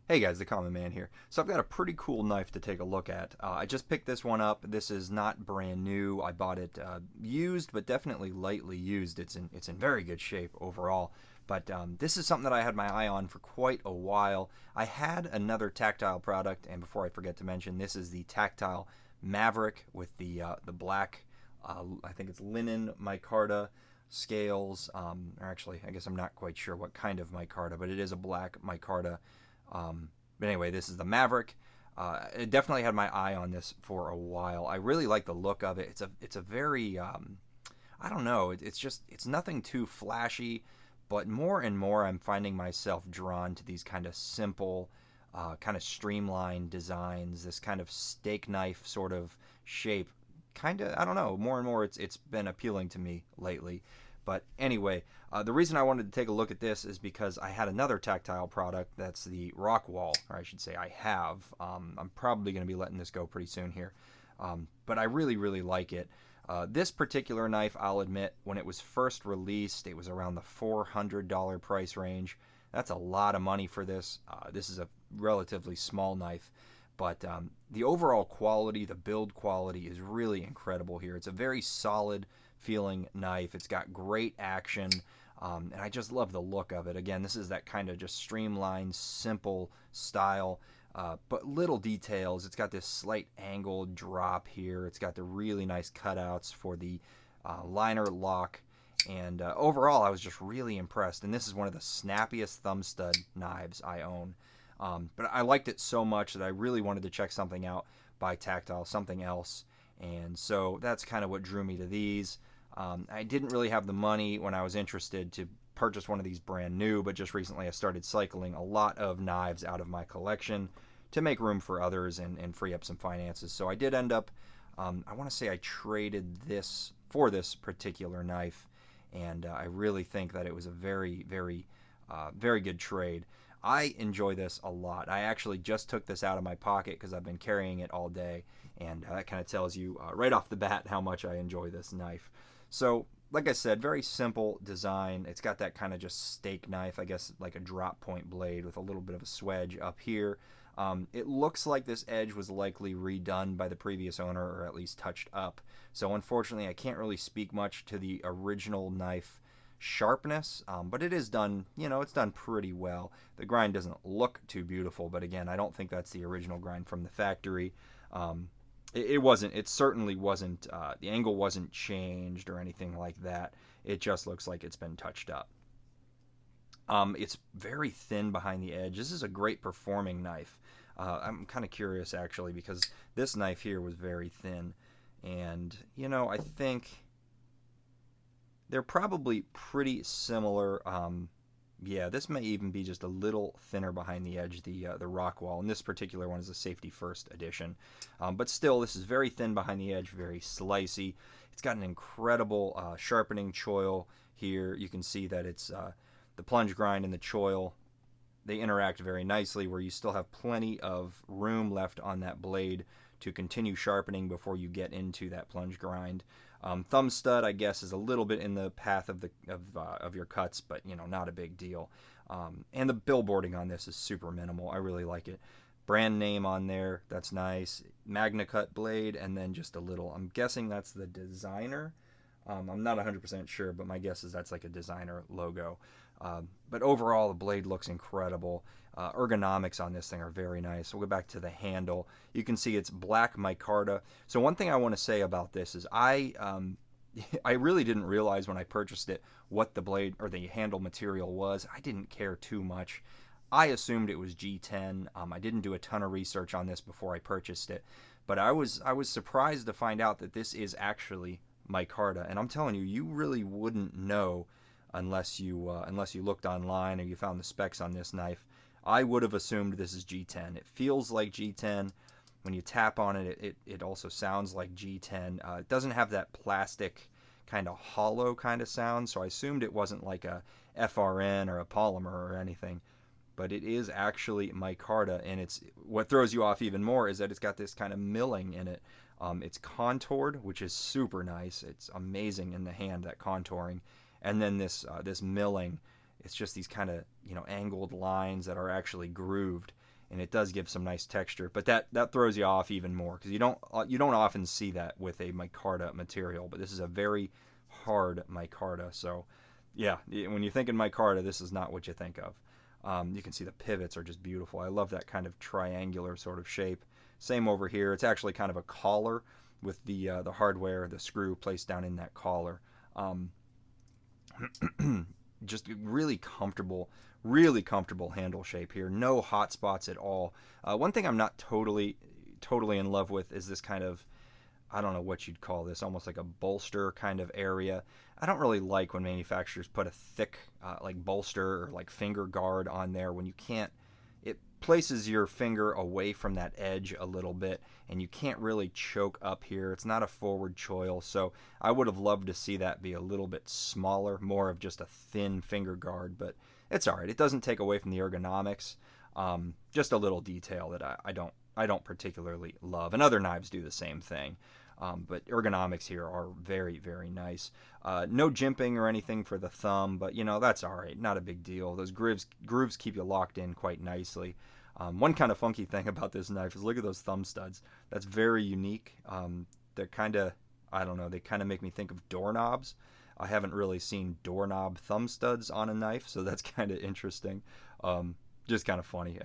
Hey guys, the Common Man here. So I've got a pretty cool knife to take a look at. I just picked this one up. This is not brand new. I bought it used, but definitely lightly used. It's in very good shape overall. But this is something that I had my eye on for quite a while. I had another tactile product, and before I forget to mention, this is the Tactile Maverick with the black. I think it's linen micarta scales. Or actually, I guess I'm not quite sure what kind of micarta, but it is a black micarta. But anyway, this is the Maverick. I definitely had my eye on this for a while. I really like the look of it. It's a very I don't know. It's nothing too flashy, but more and more I'm finding myself drawn to these kind of simple, kind of streamlined designs. This kind of steak knife sort of shape. Kind of, I don't know. More and more, it's been appealing to me lately. But anyway, the reason I wanted to take a look at this is because I had another tactile product that's the Rockwall, or I should say I have. I'm probably going to be letting this go pretty soon here. But I really, really like it. This particular knife, I'll admit, when it was first released, it was around the $400 price range. That's a lot of money for this. This is a relatively small knife. But the overall quality, the build quality is really incredible here. It's a very solid feeling knife. It's got great action, and I just love the look of it. Again, this is that kind of just streamlined, simple style, but little details. It's got this slight angled drop here. It's got the really nice cutouts for the liner lock. And overall, I was just really impressed. And this is one of the snappiest thumb stud knives I own. But I liked it so much that I really wanted to check something out by Tactile, something else. And so that's kind of what drew me to these. I didn't really have the money when I was interested to purchase one of these brand new, but just recently I started cycling a lot of knives out of my collection to make room for others and free up some finances. So I did end up, I want to say I traded this for this particular knife, and I really think that it was a very, very, very good trade. I enjoy this a lot. I actually just took this out of my pocket because I've been carrying it all day, and that kind of tells you right off the bat how much I enjoy this knife. So, like I said, very simple design. It's got that kind of just steak knife, I guess, like a drop point blade with a little bit of a swedge up here. It looks like this edge was likely redone by the previous owner, or at least touched up. So unfortunately, I can't really speak much to the original knife sharpness, but it is done, it's done pretty well. The grind doesn't look too beautiful, but again, I don't think that's the original grind from the factory. It certainly wasn't, the angle wasn't changed or anything like that. It just looks like it's been touched up. It's very thin behind the edge. This is a great performing knife. I'm kind of curious actually because this knife here was very thin, and I think they're probably pretty similar. Yeah, this may even be just a little thinner behind the edge, the Rockwall. And this particular one is a safety first edition. But still, this is very thin behind the edge, very slicey. It's got an incredible sharpening choil here. You can see that it's the plunge grind and the choil. They interact very nicely where you still have plenty of room left on that blade to continue sharpening before you get into that plunge grind. Thumb stud, I guess, is a little bit in the path of your cuts, but not a big deal. And the billboarding on this is super minimal. I really like it. Brand name on there, that's nice. Magna Cut blade, and then just a little. I'm guessing that's the designer. I'm not 100% sure, but my guess is that's like a designer logo. But overall, the blade looks incredible. Ergonomics on this thing are very nice. We'll go back to the handle. You can see it's black micarta. So one thing I want to say about this is I really didn't realize when I purchased it what the blade or the handle material was. I didn't care too much. I assumed it was G10. I didn't do a ton of research on this before I purchased it, but I was surprised to find out that this is actually micarta. And I'm telling you, you really wouldn't know unless you looked online or you found the specs on this knife. I would have assumed this is G10. It feels like G10. When you tap on it, it also sounds like G10. It doesn't have that plastic kind of hollow kind of sound, so I assumed it wasn't like a FRN or a polymer or anything. But it is actually micarta, and it's what throws you off even more is that it's got this kind of milling in it. It's contoured, which is super nice. It's amazing in the hand, that contouring, and then this milling. It's just these kind of angled lines that are actually grooved, and it does give some nice texture. But that throws you off even more because you don't often see that with a micarta material. But this is a very hard micarta, so yeah, when you think in micarta, this is not what you think of. You can see the pivots are just beautiful. I love that kind of triangular sort of shape. Same over here. It's actually kind of a collar with the hardware, the screw placed down in that collar. Just really comfortable handle shape here. No hot spots at all. One thing I'm not totally in love with is this kind of, I don't know what you'd call this, almost like a bolster kind of area. I don't really like when manufacturers put a thick like bolster or like finger guard on there when you can't. It places your finger away from that edge a little bit, and you can't really choke up here. It's not a forward choil, so I would have loved to see that be a little bit smaller, more of just a thin finger guard, but it's all right. It doesn't take away from the ergonomics. Just a little detail that I don't particularly love, and other knives do the same thing. But ergonomics here are very, very nice. No jimping or anything for the thumb, but that's all right. Not a big deal. Those grooves keep you locked in quite nicely. One kind of funky thing about this knife is look at those thumb studs. That's very unique. They're kind of, I don't know, they kind of make me think of doorknobs. I haven't really seen doorknob thumb studs on a knife, so that's kind of interesting. Just kind of funny.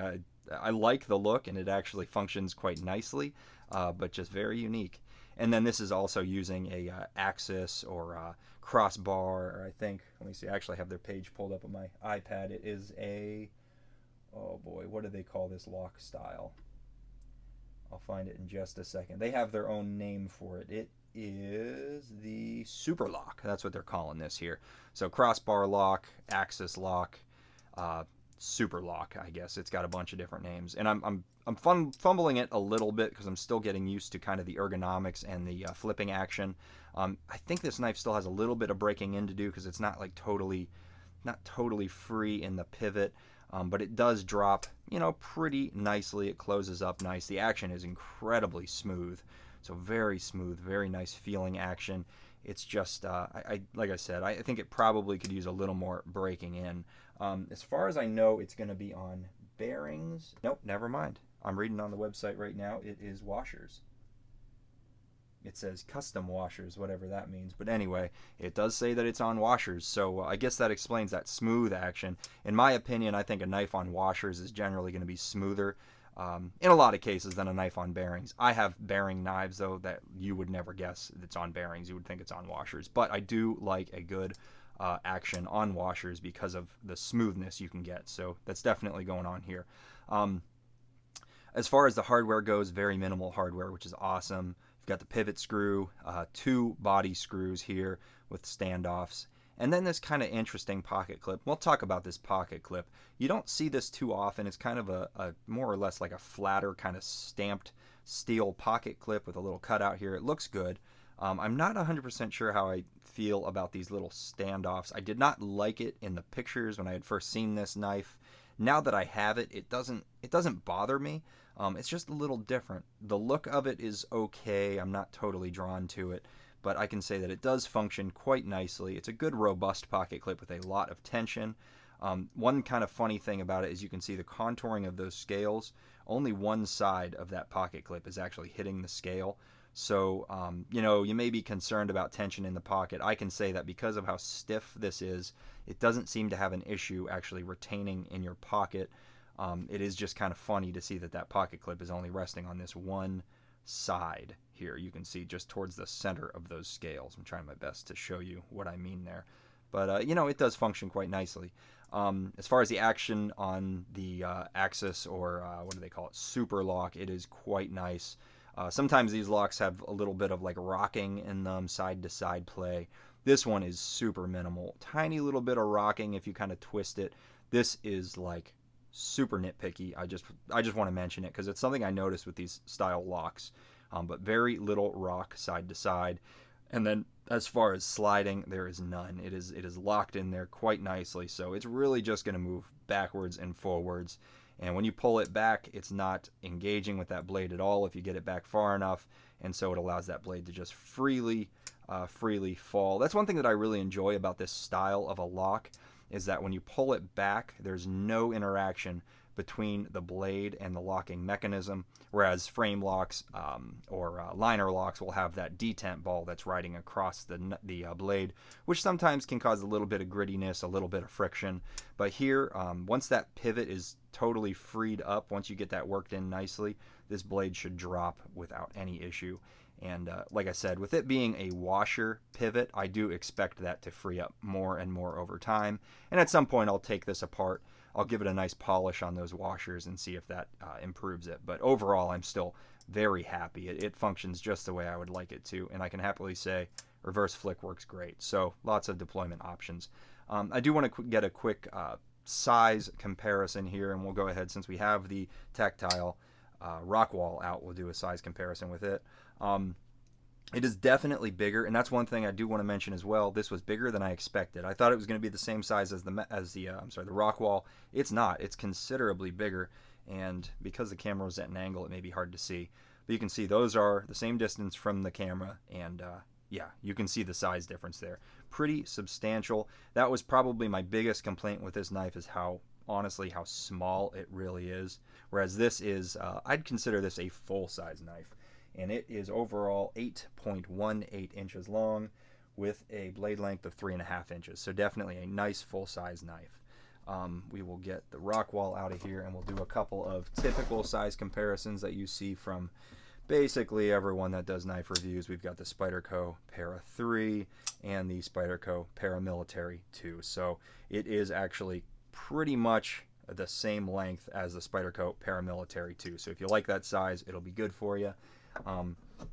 I like the look, and it actually functions quite nicely, but just very unique. And then this is also using a axis or crossbar, I think. Let me see. I actually have their page pulled up on my iPad. It is a, oh boy, what do they call this lock style? I'll find it in just a second. They have their own name for it. It is the super lock. That's what they're calling this here. So crossbar lock, axis lock, super lock, I guess. It's got a bunch of different names, and I'm fumbling it a little bit because I'm still getting used to kind of the ergonomics and the flipping action. I think this knife still has a little bit of breaking in to do because it's not like totally free in the pivot, but it does drop pretty nicely. It closes up nice. The action is incredibly smooth, so very smooth, very nice feeling action. It's just like I said, I think it probably could use a little more breaking in. As far as I know, it's going to be on bearings. Nope, never mind. I'm reading on the website right now. It is washers. It says custom washers, whatever that means. But anyway, it does say that it's on washers. So I guess that explains that smooth action. In my opinion, I think a knife on washers is generally going to be smoother in a lot of cases than a knife on bearings. I have bearing knives, though, that you would never guess it's on bearings. You would think it's on washers. But I do like a good action on washers because of the smoothness you can get. So that's definitely going on here. As far as the hardware goes, very minimal hardware, which is awesome. You've got the pivot screw, 2 body screws here with standoffs, and then this kind of interesting pocket clip. We'll talk about this pocket clip. You don't see this too often. It's kind of a more or less like a flatter kind of stamped steel pocket clip with a little cutout here. It looks good. I'm not 100% sure how I feel about these little standoffs. I did not like it in the pictures when I had first seen this knife. Now that I have it, it doesn't bother me. It's just a little different. The look of it is okay. I'm not totally drawn to it, but I can say that it does function quite nicely. It's a good, robust pocket clip with a lot of tension. One kind of funny thing about it is you can see the contouring of those scales. Only one side of that pocket clip is actually hitting the scale. So, you may be concerned about tension in the pocket. I can say that because of how stiff this is, it doesn't seem to have an issue actually retaining in your pocket. It is just kind of funny to see that pocket clip is only resting on this one side here. You can see just towards the center of those scales. I'm trying my best to show you what I mean there. But, it does function quite nicely. As far as the action on the axis, or what do they call it, super lock, it is quite nice. Sometimes these locks have a little bit of like rocking in them, side to side play. This one is super minimal. Tiny little bit of rocking if you kind of twist it. This is like super nitpicky. I just want to mention it because it's something I noticed with these style locks. But very little rock side to side. And then as far as sliding, there is none. It is locked in there quite nicely. So it's really just going to move backwards and forwards. And when you pull it back, it's not engaging with that blade at all if you get it back far enough. And so it allows that blade to just freely fall. That's one thing that I really enjoy about this style of a lock, is that when you pull it back, there's no interaction between the blade and the locking mechanism, whereas frame locks or liner locks will have that detent ball that's riding across the blade, which sometimes can cause a little bit of grittiness, a little bit of friction. But here, once that pivot is totally freed up, once you get that worked in nicely, this blade should drop without any issue. And like I said, with it being a washer pivot, I do expect that to free up more and more over time. And at some point, I'll take this apart. I'll give it a nice polish on those washers and see if that improves it. But overall, I'm still very happy. It functions just the way I would like it to. And I can happily say reverse flick works great. So lots of deployment options. I do want to get a quick size comparison here. And we'll go ahead, since we have the Tactile Rockwall out, we'll do a size comparison with it. It is definitely bigger, and that's one thing I do want to mention as well. This was bigger than I expected. I thought it was going to be the same size as the Rockwall. It's not. It's considerably bigger, and because the camera was at an angle, it may be hard to see. But you can see those are the same distance from the camera, and yeah, you can see the size difference there. Pretty substantial. That was probably my biggest complaint with this knife, is honestly how small it really is. Whereas this is, I'd consider this a full-size knife. And it is overall 8.18 inches long with a blade length of 3.5 inches. So definitely a nice full-size knife. We will get the Rockwall out of here, and we'll do a couple of typical size comparisons that you see from basically everyone that does knife reviews. We've got the Spyderco Para 3 and the Spyderco Paramilitary 2. So it is actually pretty much the same length as the Spyderco Paramilitary 2. So if you like that size, it'll be good for you.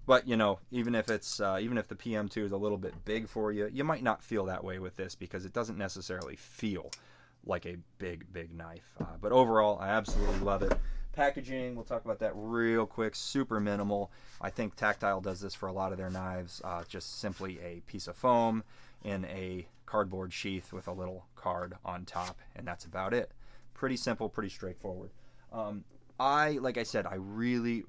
But you know, even if the PM2 is a little bit big for you, you might not feel that way with this, because it doesn't necessarily feel like a big knife. But overall, I absolutely love it. Packaging, we'll talk about that real quick. Super minimal. I think Tactile does this for a lot of their knives. Just simply a piece of foam in a cardboard sheath with a little card on top, and that's about it. Pretty simple, pretty straightforward. Like I said, I really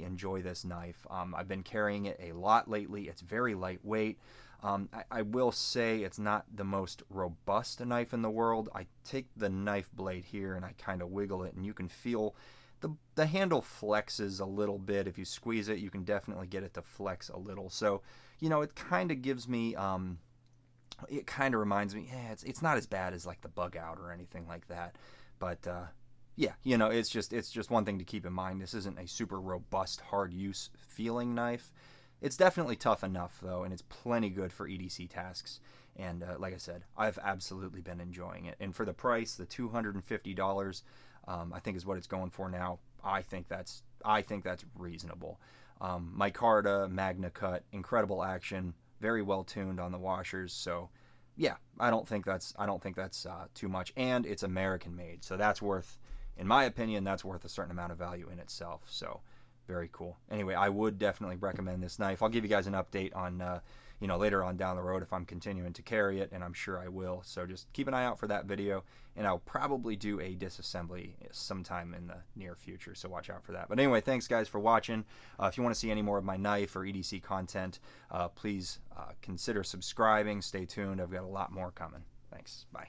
enjoy this knife. I've been carrying it a lot lately. It's very lightweight. I will say it's not the most robust knife in the world. I take the knife blade here and I kind of wiggle it, and you can feel the handle flexes a little bit. If you squeeze it, you can definitely get it to flex a little. So, you know, it kind of gives me, it kind of reminds me, it's not as bad as like the Bug Out or anything like that. But, yeah, you know, it's just one thing to keep in mind. This isn't a super robust, hard use feeling knife. It's definitely tough enough though, and it's plenty good for EDC tasks. And like I said, I've absolutely been enjoying it. And for the price, the $250, I think is what it's going for now. I think that's reasonable. Micarta, Magna Cut, incredible action, very well tuned on the washers. So yeah, I don't think that's too much. And it's American made, so that's worth. In my opinion, that's worth a certain amount of value in itself. So very cool. Anyway, I would definitely recommend this knife. I'll give you guys an update on, you know, later on down the road if I'm continuing to carry it, and I'm sure I will. So just keep an eye out for that video, and I'll probably do a disassembly sometime in the near future. So watch out for that. But anyway, thanks guys for watching. If you want to see any more of my knife or EDC content, please consider subscribing. Stay tuned. I've got a lot more coming. Thanks. Bye.